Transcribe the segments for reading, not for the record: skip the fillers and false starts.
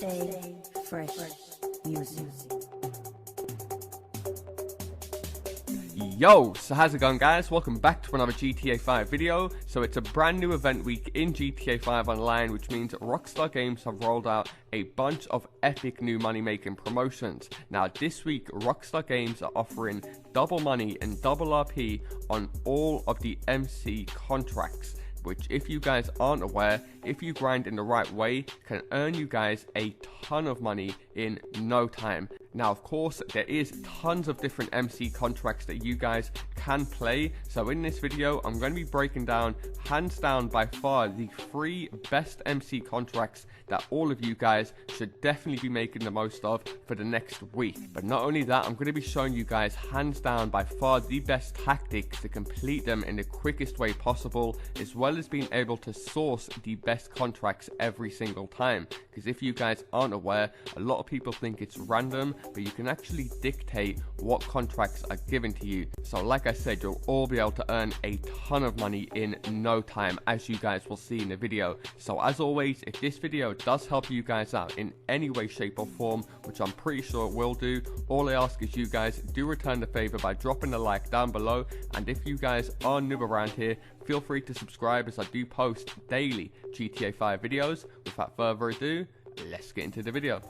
Stay fresh music. Yo, so how's it going, guys? Welcome back to another GTA 5 video. So it's a brand new event week in GTA 5 Online, which means Rockstar Games have rolled out a bunch of epic new money making promotions. Now this week Rockstar Games are offering double money and double RP on all of the MC contracts, which, if you guys aren't aware, if you grind in the right way, can earn you guys a ton of money in no time. Now, of course, there is tons of different MC contracts that you guys can play. So in this video, I'm going to be breaking down, hands down by far, the 3 best MC contracts that all of you guys should definitely be making the most of for the next week. But not only that, I'm going to be showing you guys, hands down by far, the best tactics to complete them in the quickest way possible, as well as being able to source the best contracts every single time. Because if you guys aren't aware, a lot of people think it's random, but you can actually dictate what contracts are given to you. So like I said, you'll all be able to earn a ton of money in no time, as you guys will see in the video. So as always, if this video does help you guys out in any way, shape or form, which I'm pretty sure it will do, all I ask is you guys do return the favor by dropping a like down below. And if you guys are new around here, feel free to subscribe, as I do post daily GTA 5 videos. Without further ado, let's get into the video.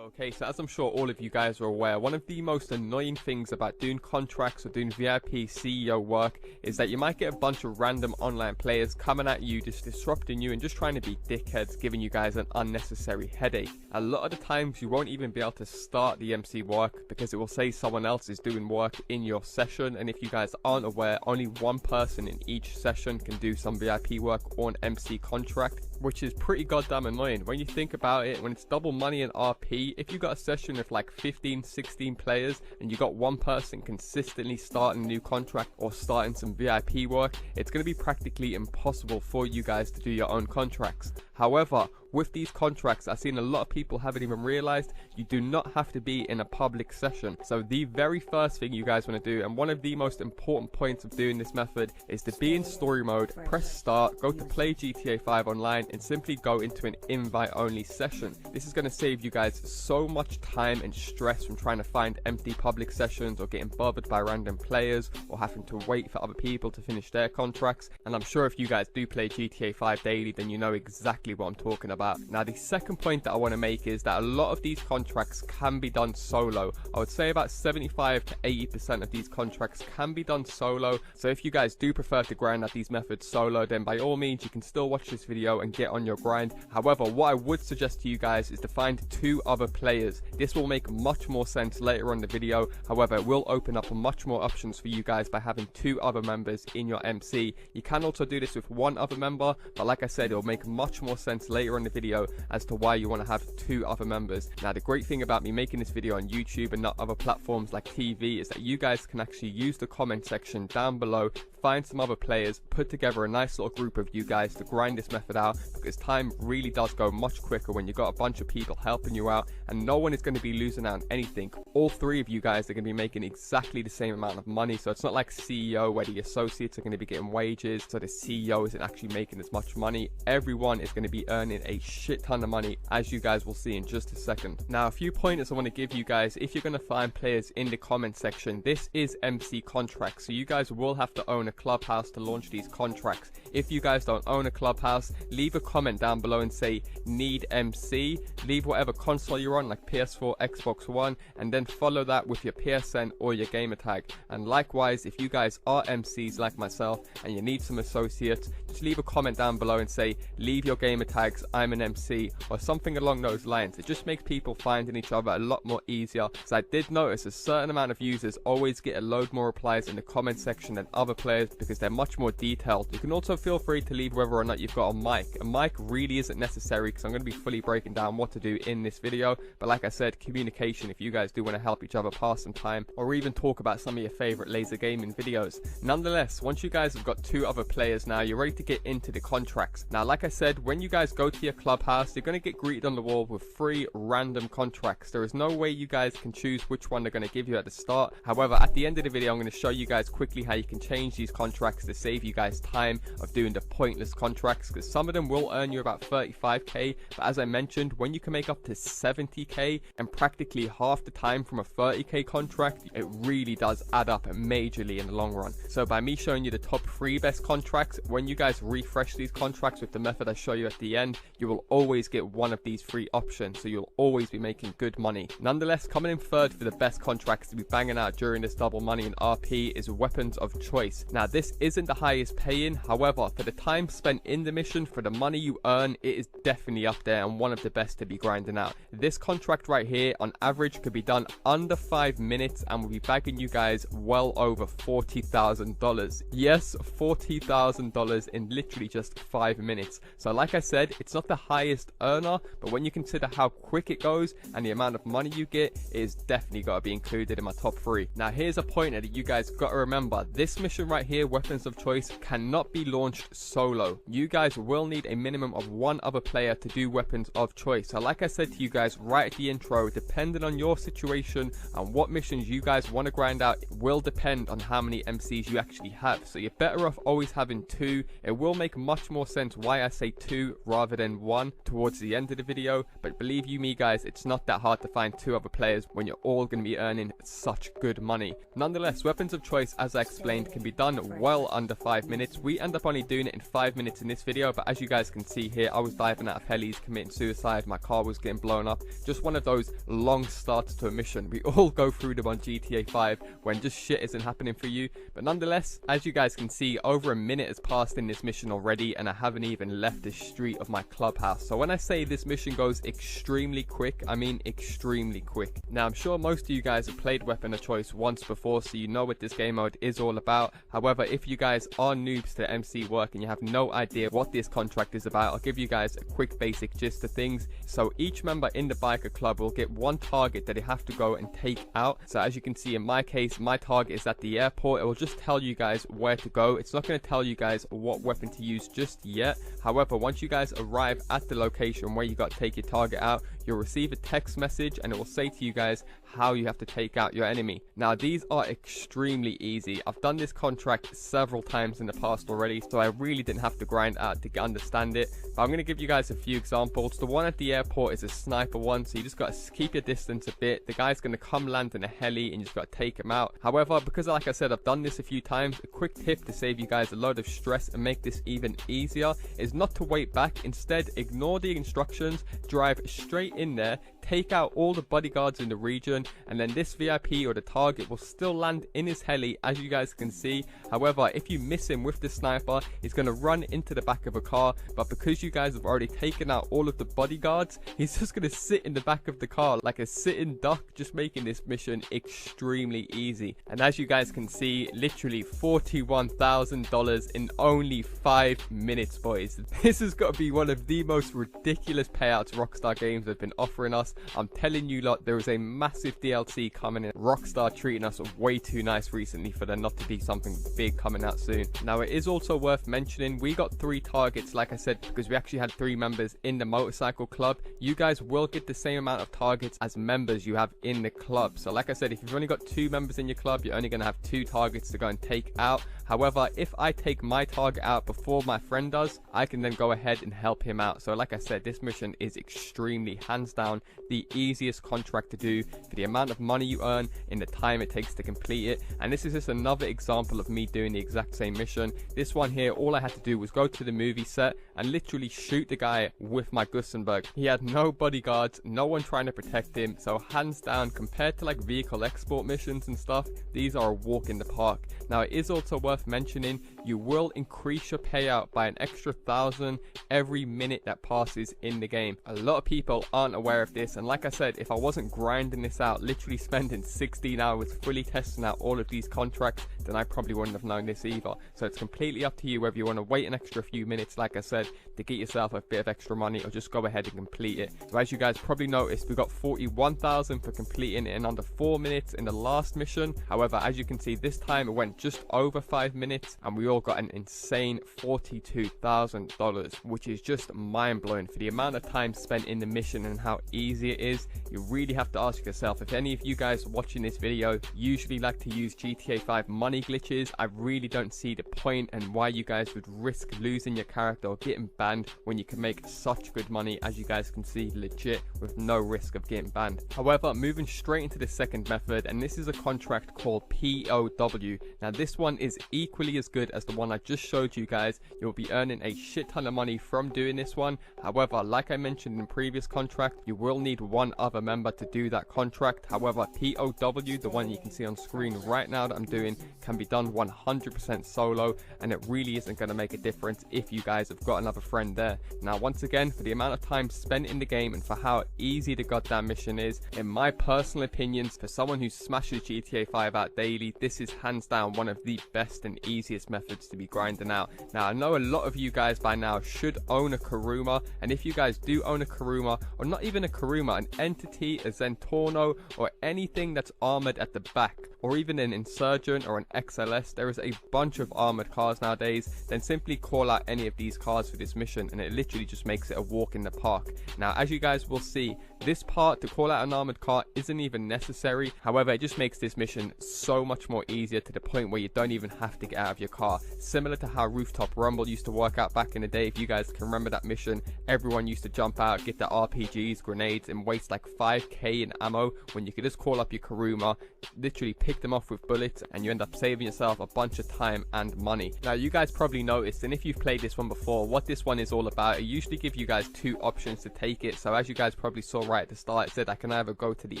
Okay, so as I'm sure all of you guys are aware, one of the most annoying things about doing contracts or doing VIP CEO work is that you might get a bunch of random online players coming at you, just disrupting you and just trying to be dickheads, giving you guys an unnecessary headache. A lot of the times you won't even be able to start the MC work because it will say someone else is doing work in your session, and if you guys aren't aware, only one person in each session can do some VIP work or an MC contract, which is pretty goddamn annoying. When you think about it, when it's double money and RP, if you got a session of like 15-16 players and you got one person consistently starting a new contract or starting some VIP work, it's going to be practically impossible for you guys to do your own contracts. However, with these contracts, I've seen a lot of people haven't even realized you do not have to be in a public session. So the very first thing you guys want to do, and one of the most important points of doing this method, is to be in story mode, press start, go to play GTA 5 online and simply go into an invite only session. This is going to save you guys so much time and stress from trying to find empty public sessions or getting bothered by random players or having to wait for other people to finish their contracts. And I'm sure if you guys do play GTA 5 daily, then you know exactly what I'm talking about. Now the second point that I want to make is that a lot of these contracts can be done solo. I would say about 75 to 80% of these contracts can be done solo. So if you guys do prefer to grind at these methods solo, then by all means you can still watch this video and get on your grind. However, what I would suggest to you guys is to find 2 other players. This will make much more sense later on in the video. However, it will open up much more options for you guys by having 2 other members in your MC. You can also do this with 1 other member, but like I said, it will make much more sense later on in the video as to why you want to have 2 other members. Now the great thing about me making this video on YouTube and not other platforms like TV is that you guys can actually use the comment section down below, find some other players, put together a nice little group of you guys to grind this method out, because time really does go much quicker when you've got a bunch of people helping you out and no one is going to be losing out on anything. All 3 of you guys are going to be making exactly the same amount of money, so it's not like CEO where the associates are going to be getting wages so the CEO isn't actually making as much money. Everyone is going to be earning a shit ton of money, as you guys will see in just a second. Now a few pointers I want to give you guys if you're going to find players in the comment section. This is MC contracts, so you guys will have to own a clubhouse to launch these contracts. If you guys don't own a clubhouse, leave a comment down below and say need MC, leave whatever console you're on, like PS4, Xbox One, and then follow that with your PSN or your gamer tag. And likewise, if you guys are MCs like myself and you need some associates, just leave a comment down below and say leave your gamer tags, I'm an MC, or something along those lines. It just makes people finding each other a lot more easier, because I did notice a certain amount of users always get a load more replies in the comment section than other players because they're much more detailed. You can also feel free to leave whether or not you've got a mic. A mic really isn't necessary because I'm going to be fully breaking down what to do in this video, but like I said, communication if you guys do want to help each other pass some time or even talk about some of your favorite LaazrGaming videos. Nonetheless, once you guys have got 2 other players now, you're ready to get into the contracts. Now like I said, when you guys go to your clubhouse, you're going to get greeted on the wall with 3 random contracts. There is no way you guys can choose which one they're going to give you at the start. However, at the end of the video, I'm going to show you guys quickly how you can change these contracts to save you guys time of doing the pointless contracts, because some of them will earn you about 35k, but as I mentioned, when you can make up to 70k and practically half the time from a 30k contract, it really does add up majorly in the long run. So by me showing you the top 3 best contracts, when you guys refresh these contracts with the method I show you at the end, you will always get one of these 3 options, so you'll always be making good money. Nonetheless, coming in third for the best contracts to be banging out during this double money in RP is weapons of choice. Now this isn't the highest paying, however for the time spent in the mission, for the money you earn, it is definitely up there and one of the best to be grinding out. This contract right here on average could be done under 5 minutes and will be bagging you guys well over $40,000. Yes, $40,000 in literally just 5 minutes. So like I said, it's not the highest earner, but when you consider how quick it goes and the amount of money you get, it is definitely got to be included in my top 3. Now here's a pointer that you guys got to remember. This mission right here, weapons of choice, cannot be launched solo. You guys will need a minimum of 1 other player to do weapons of choice. So like I said to you guys right at the intro, depending on your situation and what missions you guys want to grind out, it will depend on how many MCs you actually have. So you're better off always having 2. It will make much more sense why I say 2 rather than 1 towards the end of the video, but believe you me guys, it's not that hard to find 2 other players when you're all going to be earning such good money. Nonetheless, weapons of choice, as I explained, can be done well under 5 minutes. We end up only doing it in 5 minutes in this video, but as you guys can see here, I was diving out of helis, committing suicide, my car was getting blown up. Just one of those long starts to a mission. We all go through them on GTA 5 when just shit isn't happening for you. But nonetheless, as you guys can see, over a minute has passed in this mission already and I haven't even left the street of my clubhouse. So when I say this mission goes extremely quick, I mean extremely quick. Now I'm sure most of you guys have played weapon of choice once before, so you know what this game mode is all about. However, if you guys are noobs to MC work and you have no idea what this contract is about, I'll give you guys a quick basic gist of things. So each member in the biker club will get 1 target that they have to go and take out. So as you can see in my case, my target is at the airport. It will just tell you guys where to go. It's not going to tell you guys what weapon to use just yet. However, once you guys arrive at the location where you got to take your target out, you'll receive a text message and it will say to you guys how you have to take out your enemy. Now these are extremely easy. I've done this contract several times in the past already, so I really didn't have to grind out to understand it, but I'm going to give you guys a few examples. The one at the airport is a sniper one, so you just got to keep your distance a bit. The guy's going to come land in a heli and you just got to take him out. However, because like I said, I've done this a few times, a quick tip to save you guys a load of stress and make this even easier is not to wait back. Instead, ignore the instructions, drive straight in there, take out all the bodyguards in the region, and then this VIP or the target will still land in his heli, as you guys can see. However, if you miss him with the sniper, he's going to run into the back of a car, but because you guys have already taken out all of the bodyguards, he's just going to sit in the back of the car like a sitting duck, just making this mission extremely easy. And as you guys can see, literally $41,000 in only 5 minutes, boys. This has got to be one of the most ridiculous payouts Rockstar Games have been offering us. I'm telling you lot, there is a massive DLC coming in. Rockstar treating us way too nice recently for there not to be something big coming out soon. Now it is also worth mentioning, we got 3 targets, like I said, because we actually had 3 members in the motorcycle club. You guys will get the same amount of targets as members you have in the club. So like I said, if you've only got 2 members in your club, you're only going to have 2 targets to go and take out. However, if I take my target out before my friend does, I can then go ahead and help him out. So like I said, this mission is extremely, hands down, the easiest contract to do for the amount of money you earn in the time it takes to complete it. And this is just another example of me doing the exact same mission. This one here, all I had to do was go to the movie set and literally shoot the guy with my Gussenberg. He had no bodyguards, no one trying to protect him. So hands down, compared to like vehicle export missions and stuff, these are a walk in the park. Now it is also worth mentioning, you will increase your payout by an extra 1,000 every minute that passes in the game. A lot of people aren't aware of this And like I said, if I wasn't grinding this out, literally spending 16 hours fully testing out all of these contracts, then I probably wouldn't have known this either. So it's completely up to you whether you want to wait an extra few minutes, like I said, to get yourself a bit of extra money, or just go ahead and complete it. So as you guys probably noticed, we got 41,000 for completing it in under 4 minutes in the last mission. However, as you can see, this time it went just over 5 minutes, and we all got an insane $42,000, which is just mind-blowing for the amount of time spent in the mission and how easy it is. You really have to ask yourself, if any of you guys watching this video usually like to use GTA 5 money glitches, I really don't see the point and why you guys would risk losing your character or getting banned when you can make such good money, as you guys can see, legit, with no risk of getting banned. However, moving straight into the second method, and this is a contract called POW. Now this one is equally as good as the one I just showed you guys. You'll be earning a shit ton of money from doing this one. However, like I mentioned in the previous contract, you will need one other member to do that contract. However, POW, the one you can see on screen right now that I'm doing, can be done 100% solo, and it really isn't going to make a difference if you guys have got another friend there. Now once again, for the amount of time spent in the game and for how easy the goddamn mission is, in my personal opinions, for someone who smashes GTA 5 out daily, this is hands down one of the best and easiest methods to be grinding out. Now I know a lot of you guys by now should own a Kuruma, and if you guys do own a Kuruma, or not even a Kuruma, an entity, a Zentorno, or anything that's armored at the back, or even an Insurgent or an XLS, there is a bunch of armored cars nowadays, then simply call out any of these cars for this mission, and it literally just makes it a walk in the park. Now as you guys will see, this part to call out an armored car isn't even necessary. However, it just makes this mission so much more easier, to the point where you don't even have to get out of your car, similar to how Rooftop Rumble used to work out back in the day. If you guys can remember that mission, everyone used to jump out, get their RPGs, grenades, and waste like 5k in ammo, when you could just call up your Kuruma, literally pick them off with bullets, and you end up saving yourself a bunch of time and money. Now you guys probably noticed, and if you've played this one before, what this one is all about. It usually gives you guys two options to take it. So as you guys probably saw right at the start, it said I can either go to the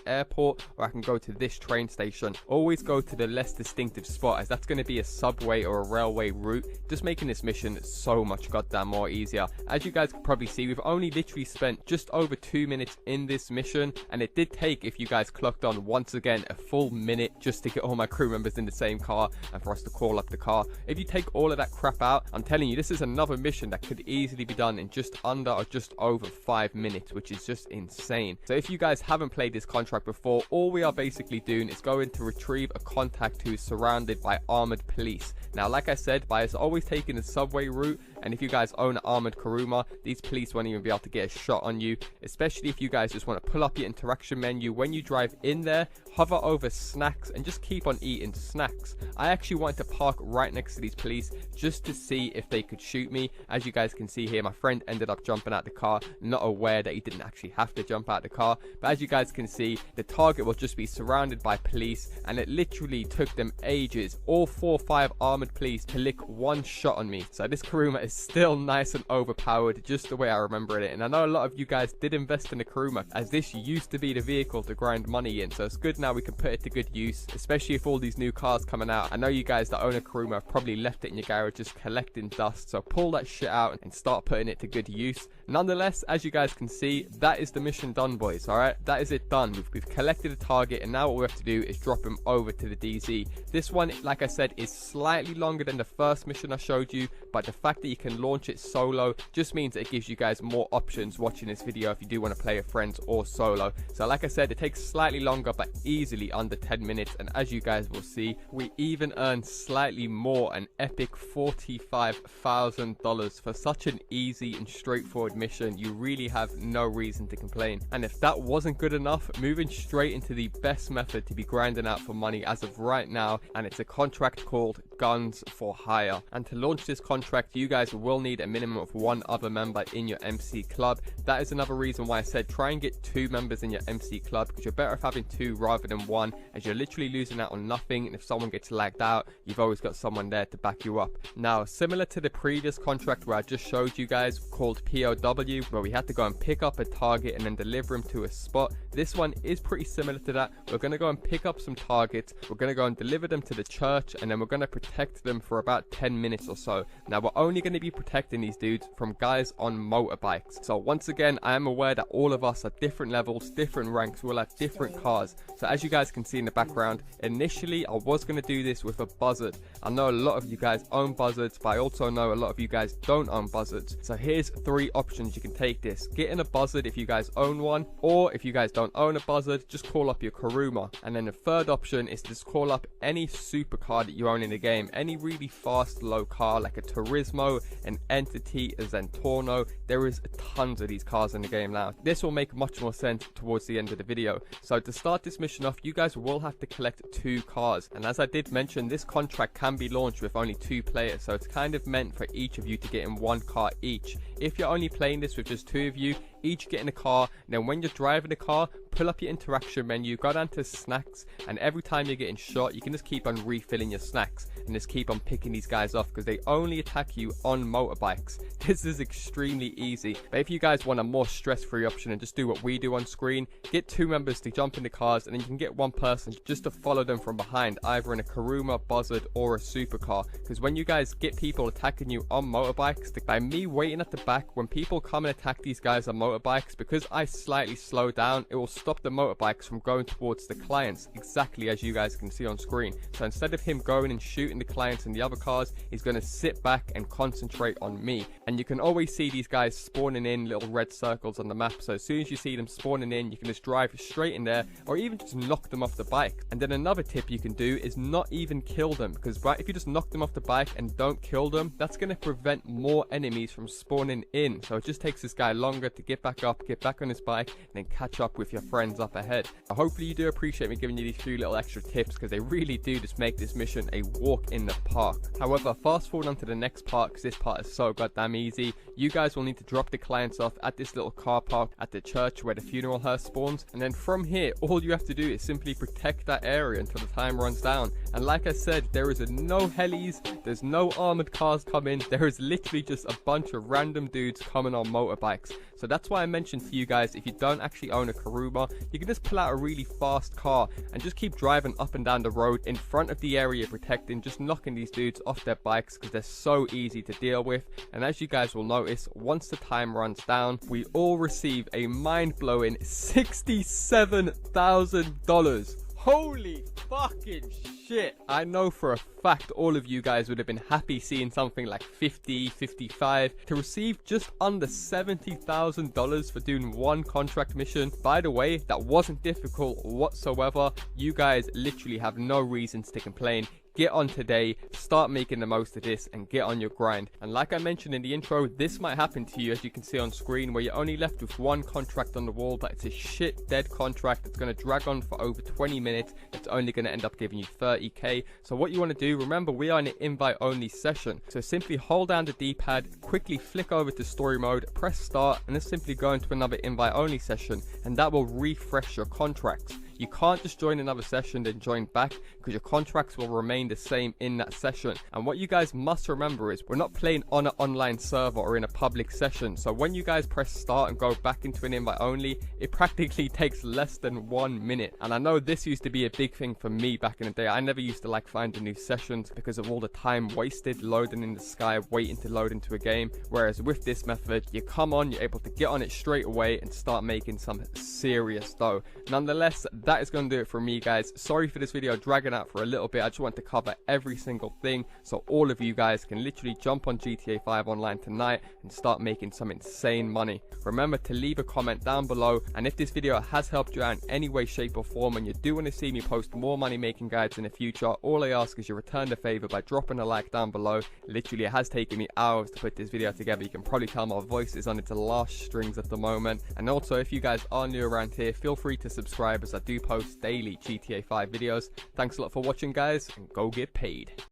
airport or I can go to this train station. Always go to the less distinctive spot, as that's going to be a subway or a railway route, just making this mission so much goddamn more easier. As you guys can probably see, we've only literally spent just over 2 minutes in this mission, and it did take, if you guys clocked on, once again a full minute just to get all my crew members in the same car and for us to call up the car. If you take all of that crap out, I'm telling you, this is another mission that could easily be done in just under or just over 5 minutes, which is just insane. So if you guys haven't played this contract before, all we are basically doing is going to retrieve a contact who is surrounded by armored police. Now like I said, by us always taking the subway route, and if you guys own an armored Kuruma, these police won't even be able to get a shot on you, especially if you guys just want to pull up your interaction menu. When you drive in there, hover over snacks and just keep on eating snacks. I actually wanted to park right next to these police just to see if they could shoot me. As you guys can see here, my friend ended up jumping out the car, not aware that he didn't actually have to jump out the car. But as you guys can see, the target will just be surrounded by police, and it literally took them ages, all 4 or 5 armored police, to lick one shot on me. So this Kuruma is still nice and overpowered, just the way I remember it. And I know a lot of you guys did invest in the Kuruma, as this used to be the vehicle to grind money in, so it's good now we can put it to good use, especially if all these new cars coming out. I know you guys that own a Kuruma have probably left it in your garage just collecting dust, so pull that shit out and start putting it to good use. Nonetheless, as you guys can see, that is the mission done, boys. Alright, that is it done. We've collected a target, and now what we have to do is drop him over to the DZ. This one, like I said, is slightly longer than the first mission I showed you, but the fact that you can launch it solo just means that it gives you guys more options watching this video if you do want to play with friends or solo. So like I said, it takes slightly longer, but easily under 10 minutes, and as you guys will see, we even earned slightly more, an epic $45,000 for such an easy and straightforward mission. You really have no reason to complain. And if that wasn't good enough, moving straight into the best method to be grinding out for money as of right now, and it's a contract called Guns for Hire. And to launch this contract, you guys will need a minimum of 1 other member in your MC club. That is another reason why I said try and get 2 members in your MC club, because you're better off having 2 rather than 1, as you're literally losing out on nothing, and if someone gets lagged out, you've always got someone there to back you up. Now, similar to the previous contract where I just showed you guys called POW, W, where we had to go and pick up a target and then deliver him to a spot. This one is pretty similar to that. We're going to go and pick up some targets, we're going to go and deliver them to the church, and then we're going to protect them for about 10 minutes or so. Now we're only going to be protecting these dudes from guys on motorbikes. So once again, I am aware that all of us are different levels, different ranks, we'll have different cars. So as you guys can see in the background, initially I was going to do this with a buzzard. I know a lot of you guys own buzzards, but I also know a lot of you guys don't own buzzards. So here's 3 options you can take this. Get in a buzzard if you guys own one, or if you guys don't own a buzzard, just call up your Kuruma. And then the third option is to just call up any supercar that you own in the game, any really fast low car like a Turismo, an Entity, a Zentorno. There is tons of these cars in the game now. This will make much more sense towards the end of the video. So to start this mission off, you guys will have to collect 2 cars, and as I did mention, this contract can be launched with only 2 players, so it's kind of meant for each of you to get in 1 car each. If you're only playing this with just 2 of you, each get in a car, and then when you're driving the car, pull up your interaction menu, go down to snacks, and every time you're getting shot, you can just keep on refilling your snacks and just keep on picking these guys off, because they only attack you on motorbikes. This is extremely easy. But if you guys want a more stress-free option and just do what we do on screen, get 2 members to jump in the cars, and then you can get 1 person just to follow them from behind, either in a Kuruma, buzzard, or a supercar. Because when you guys get people attacking you on motorbikes, by me waiting at the back, when people come and attack these guys on motorbikes, because I slightly slow down, it will stop the motorbikes from going towards the clients, exactly as you guys can see on screen. So instead of him going and shooting the clients in the other cars, he's going to sit back and concentrate on me. And you can always see these guys spawning in little red circles on the map, so as soon as you see them spawning in, you can just drive straight in there, or even just knock them off the bike. And then another tip you can do is not even kill them, because if you just knock them off the bike and don't kill them, that's going to prevent more enemies from spawning in. So it just takes this guy longer to get back up, get back on his bike, and then catch up with your friends up ahead. Hopefully you do appreciate me giving you these few little extra tips, because they really do just make this mission a walk in the park. However, fast forward on to the next part, because this part is so goddamn easy. You guys will need to drop the clients off at this little car park at the church where the funeral hearse spawns, and then from here all you have to do is simply protect that area until the time runs down. And like I said, there is no helis, there's no armored cars coming, there is literally just a bunch of random dudes coming on motorbikes. So that's why I mentioned to you guys, if you don't actually own a Kuruma, you can just pull out a really fast car and just keep driving up and down the road in front of the area you're protecting, just knocking these dudes off their bikes, because they're so easy to deal with. And as you guys will notice, once the time runs down, we all receive a mind-blowing $67,000. Holy fucking shit. I know for a fact all of you guys would have been happy seeing something like 50, 55. To receive just under $70,000 for doing 1 contract mission. By the way, that wasn't difficult whatsoever. You guys literally have no reasons to complain. Get on today, start making the most of this, and get on your grind. And like I mentioned in the intro, this might happen to you, as you can see on screen, where you're only left with 1 contract on the wall, but it's a shit dead contract that's going to drag on for over 20 minutes. It's only going to end up giving you 30k. So what you want to do, remember we are in an invite only session, so simply hold down the D-pad, quickly flick over to story mode, press start, and then simply go into another invite only session, and that will refresh your contracts. You can't just join another session then join back, because your contracts will remain the same in that session. And what you guys must remember is we're not playing on an online server or in a public session. So when you guys press start and go back into an invite only, it practically takes less than 1 minute. And I know this used to be a big thing for me back in the day. I never used to like finding new sessions because of all the time wasted loading in the sky, waiting to load into a game. Whereas with this method, you come on, you're able to get on it straight away and start making some serious dough. Nonetheless, that is going to do it for me, guys. Sorry for this video dragging out for a little bit. I just want to cover every single thing so all of you guys can literally jump on GTA 5 online tonight and start making some insane money. Remember to leave a comment down below, and if this video has helped you out in any way, shape or form, and you do want to see me post more money making guides in the future, all I ask is you return the favor by dropping a like down below. Literally, it has taken me hours to put this video together. You can probably tell my voice is on its last strings at the moment. And also, if you guys are new around here, feel free to subscribe, as I do post daily GTA 5 videos. Thanks a lot for watching, guys, and go get paid.